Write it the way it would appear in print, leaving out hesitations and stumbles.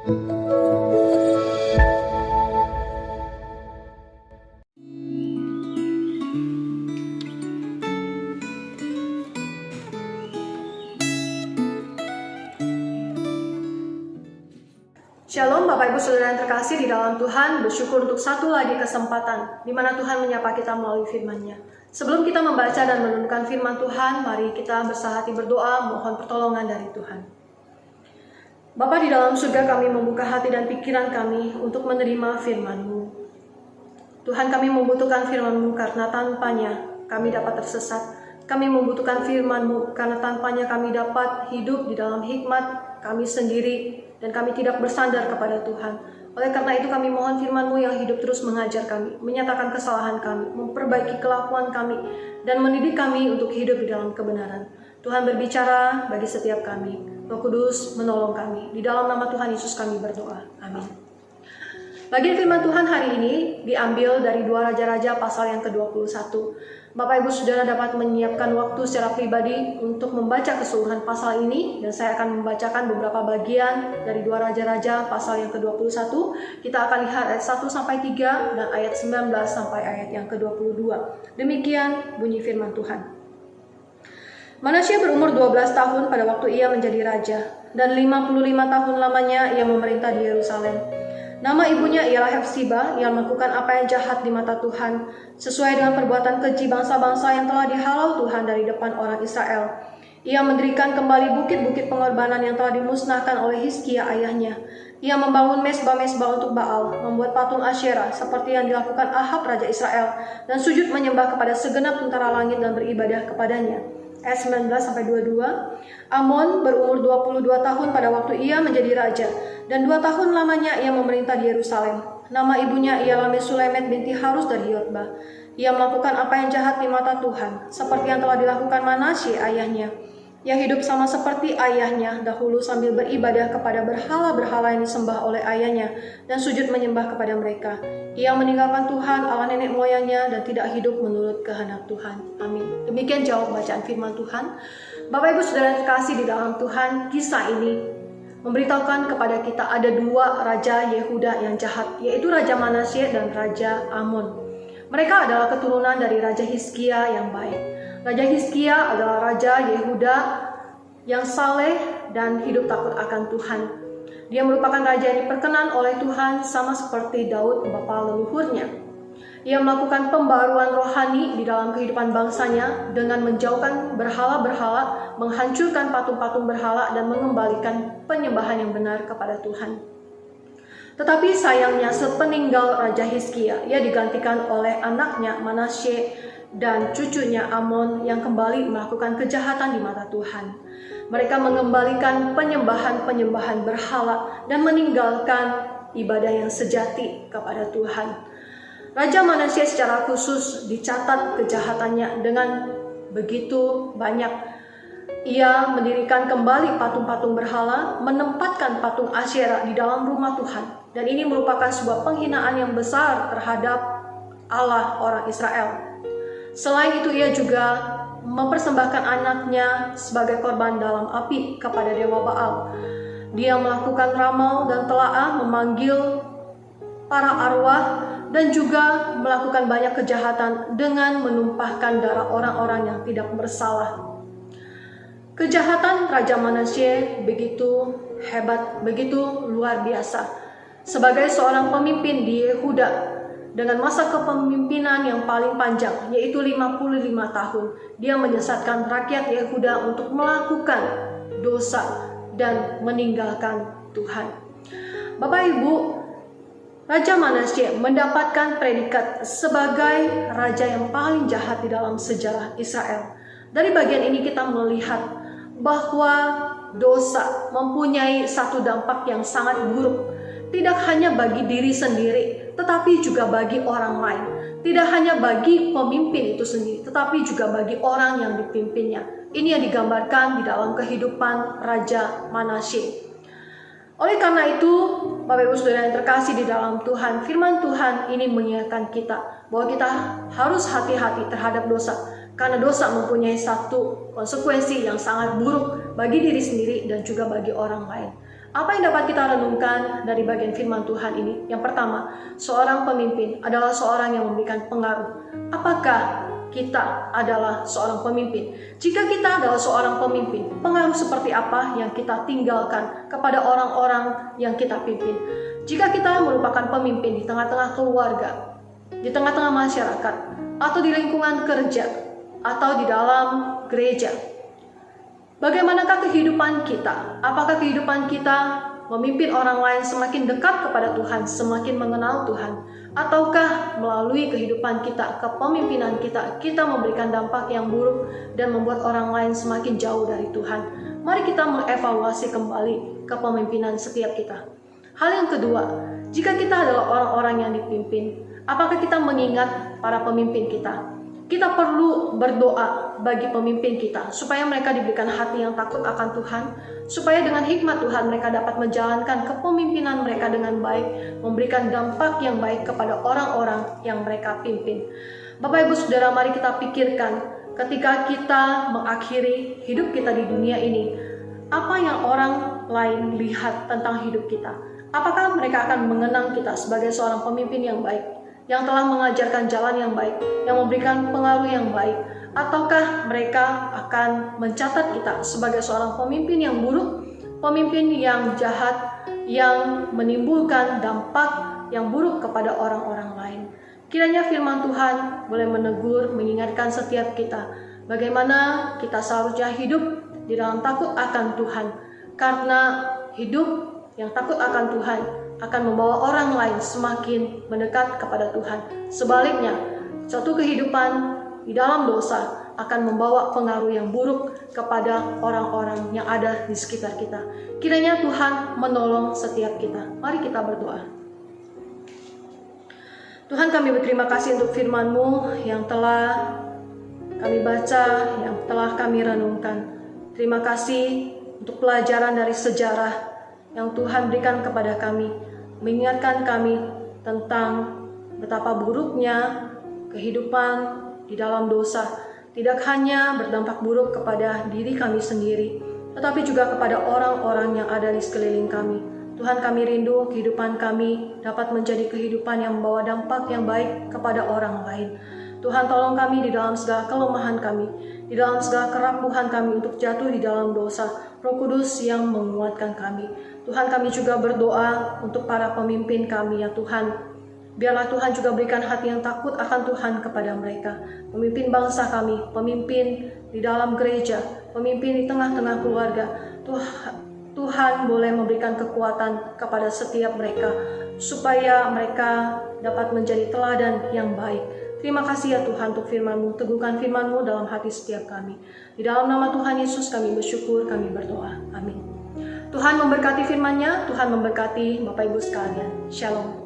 Shalom Bapak Ibu Saudara yang terkasih di dalam Tuhan, bersyukur untuk satu lagi kesempatan di mana Tuhan menyapa kita melalui firman-Nya. Sebelum kita membaca dan merenungkan firman Tuhan, mari kita bersahati berdoa mohon pertolongan dari Tuhan. Bapa di dalam surga, kami membuka hati dan pikiran kami untuk menerima firman-Mu. Tuhan, kami membutuhkan firman-Mu karena tanpanya kami dapat tersesat. Kami membutuhkan firman-Mu karena tanpanya kami dapat hidup di dalam hikmat kami sendiri dan kami tidak bersandar kepada Tuhan. Oleh karena itu kami mohon firman-Mu yang hidup terus mengajar kami, menyatakan kesalahan kami, memperbaiki kelakuan kami, dan mendidik kami untuk hidup di dalam kebenaran. Tuhan berbicara bagi setiap kami. Roh Kudus menolong kami. Di dalam nama Tuhan Yesus kami berdoa. Amin. Bagian firman Tuhan hari ini diambil dari 2 Raja-Raja pasal yang ke-21. Bapak Ibu Saudara dapat menyiapkan waktu secara pribadi untuk membaca keseluruhan pasal ini, dan saya akan membacakan beberapa bagian dari 2 Raja-Raja pasal yang ke-21. Kita akan lihat ayat 1 sampai 3 dan ayat 19 sampai ayat yang ke-22. Demikian bunyi firman Tuhan. Manasye berumur 12 tahun pada waktu ia menjadi raja, dan 55 tahun lamanya ia memerintah di Yerusalem. Nama ibunya ialah Hepsiba yang melakukan apa yang jahat di mata Tuhan, sesuai dengan perbuatan keji bangsa-bangsa yang telah dihalau Tuhan dari depan orang Israel. Ia mendirikan kembali bukit-bukit pengorbanan yang telah dimusnahkan oleh Hizkia ayahnya. Ia membangun mesbah-mesbah untuk Baal, membuat patung Asyera seperti yang dilakukan Ahab Raja Israel, dan sujud menyembah kepada segenap tentara langit dan beribadah kepadanya. Ayat 19-22, Amon berumur 22 tahun pada waktu ia menjadi raja, dan 2 tahun lamanya ia memerintah di Yerusalem. Nama ibunya ialah Mesulemet binti Harus dari Yotbah. Ia melakukan apa yang jahat di mata Tuhan, seperti yang telah dilakukan Manasye ayahnya. Ia hidup sama seperti ayahnya dahulu sambil beribadah kepada berhala-berhala yang disembah oleh ayahnya dan sujud menyembah kepada mereka. Ia meninggalkan Tuhan Allah nenek moyangnya dan tidak hidup menurut kehendak Tuhan. Amin. Demikian jawab bacaan firman Tuhan. Bapak Ibu Saudara terkasih di dalam Tuhan, kisah ini memberitahukan kepada kita ada 2 raja Yehuda yang jahat, yaitu Raja Manasye dan Raja Amon. Mereka adalah keturunan dari Raja Hizkia yang baik. Raja Hizkia adalah Raja Yehuda yang saleh dan hidup takut akan Tuhan. Dia merupakan raja yang diperkenan oleh Tuhan sama seperti Daud bapa leluhurnya. Ia melakukan pembaruan rohani di dalam kehidupan bangsanya dengan menjauhkan berhala-berhala, menghancurkan patung-patung berhala, dan mengembalikan penyembahan yang benar kepada Tuhan. Tetapi sayangnya sepeninggal Raja Hizkia, ia digantikan oleh anaknya Manasye dan cucunya Amon yang kembali melakukan kejahatan di mata Tuhan. Mereka mengembalikan penyembahan-penyembahan berhala dan meninggalkan ibadah yang sejati kepada Tuhan. Raja Manasye secara khusus dicatat kejahatannya dengan begitu banyak. Ia mendirikan kembali patung-patung berhala, menempatkan patung Asyera di dalam rumah Tuhan. Dan ini merupakan sebuah penghinaan yang besar terhadap Allah orang Israel. Selain itu ia juga mempersembahkan anaknya sebagai korban dalam api kepada dewa Baal. Dia melakukan ramal dan telaah, memanggil para arwah, dan juga melakukan banyak kejahatan dengan menumpahkan darah orang-orang yang tidak bersalah. Kejahatan Raja Manasye begitu hebat, begitu luar biasa. Sebagai seorang pemimpin di Yehuda, dengan masa kepemimpinan yang paling panjang, yaitu 55 tahun, dia menyesatkan rakyat Yehuda untuk melakukan dosa dan meninggalkan Tuhan. Bapak Ibu, Raja Manasye mendapatkan predikat sebagai raja yang paling jahat di dalam sejarah Israel. Dari bagian ini kita melihat bahwa dosa mempunyai satu dampak yang sangat buruk, tidak hanya bagi diri sendiri, tetapi juga bagi orang lain. Tidak hanya bagi pemimpin itu sendiri, tetapi juga bagi orang yang dipimpinnya. Ini yang digambarkan di dalam kehidupan Raja Manasye. Oleh karena itu, Bapak Ibu Saudara yang terkasih di dalam Tuhan, firman Tuhan ini mengingatkan kita bahwa kita harus hati-hati terhadap dosa. Karena dosa mempunyai satu konsekuensi yang sangat buruk bagi diri sendiri dan juga bagi orang lain. Apa yang dapat kita renungkan dari bagian firman Tuhan ini? Yang pertama, seorang pemimpin adalah seorang yang memberikan pengaruh. Apakah kita adalah seorang pemimpin? Jika kita adalah seorang pemimpin, pengaruh seperti apa yang kita tinggalkan kepada orang-orang yang kita pimpin? Jika kita merupakan pemimpin di tengah-tengah keluarga, di tengah-tengah masyarakat, atau di lingkungan kerja, atau di dalam gereja, bagaimanakah kehidupan kita? Apakah kehidupan kita memimpin orang lain semakin dekat kepada Tuhan, semakin mengenal Tuhan? Ataukah melalui kehidupan kita, kepemimpinan kita, kita memberikan dampak yang buruk dan membuat orang lain semakin jauh dari Tuhan? Mari kita mengevaluasi kembali kepemimpinan setiap kita. Hal yang kedua, jika kita adalah orang-orang yang dipimpin, apakah kita mengingat para pemimpin kita? Kita perlu berdoa bagi pemimpin kita supaya mereka diberikan hati yang takut akan Tuhan, supaya dengan hikmat Tuhan mereka dapat menjalankan kepemimpinan mereka dengan baik, memberikan dampak yang baik kepada orang-orang yang mereka pimpin. Bapak Ibu Saudara, mari kita pikirkan ketika kita mengakhiri hidup kita di dunia ini, apa yang orang lain lihat tentang hidup kita? Apakah mereka akan mengenang kita sebagai seorang pemimpin yang baik, yang telah mengajarkan jalan yang baik, yang memberikan pengaruh yang baik? Ataukah mereka akan mencatat kita sebagai seorang pemimpin yang buruk, pemimpin yang jahat, yang menimbulkan dampak yang buruk kepada orang-orang lain? Kiranya firman Tuhan boleh menegur, mengingatkan setiap kita bagaimana kita seharusnya hidup di dalam takut akan Tuhan, karena hidup yang takut akan Tuhan akan membawa orang lain semakin mendekat kepada Tuhan. Sebaliknya, suatu kehidupan di dalam dosa akan membawa pengaruh yang buruk kepada orang-orang yang ada di sekitar kita. Kiranya Tuhan menolong setiap kita. Mari kita berdoa. Tuhan, kami berterima kasih untuk firman-Mu yang telah kami baca, yang telah kami renungkan. Terima kasih untuk pelajaran dari sejarah yang Tuhan berikan kepada kami, mengingatkan kami tentang betapa buruknya kehidupan di dalam dosa. Tidak hanya berdampak buruk kepada diri kami sendiri, tetapi juga kepada orang-orang yang ada di sekeliling kami. Tuhan, kami rindu kehidupan kami dapat menjadi kehidupan yang membawa dampak yang baik kepada orang lain. Tuhan, tolong kami di dalam segala kelemahan kami, di dalam segala kerapuhan kami untuk jatuh di dalam dosa. Roh Kudus yang menguatkan kami. Tuhan, kami juga berdoa untuk para pemimpin kami, ya Tuhan. Biarlah Tuhan juga berikan hati yang takut akan Tuhan kepada mereka. Pemimpin bangsa kami, pemimpin di dalam gereja, pemimpin di tengah-tengah keluarga. Tuhan boleh memberikan kekuatan kepada setiap mereka, supaya mereka dapat menjadi teladan yang baik. Terima kasih ya Tuhan untuk firman-Mu. Teguhkan firman-Mu dalam hati setiap kami. Di dalam nama Tuhan Yesus kami bersyukur, kami berdoa. Amin. Tuhan memberkati firman-Nya, Tuhan memberkati Bapak Ibu sekalian. Shalom.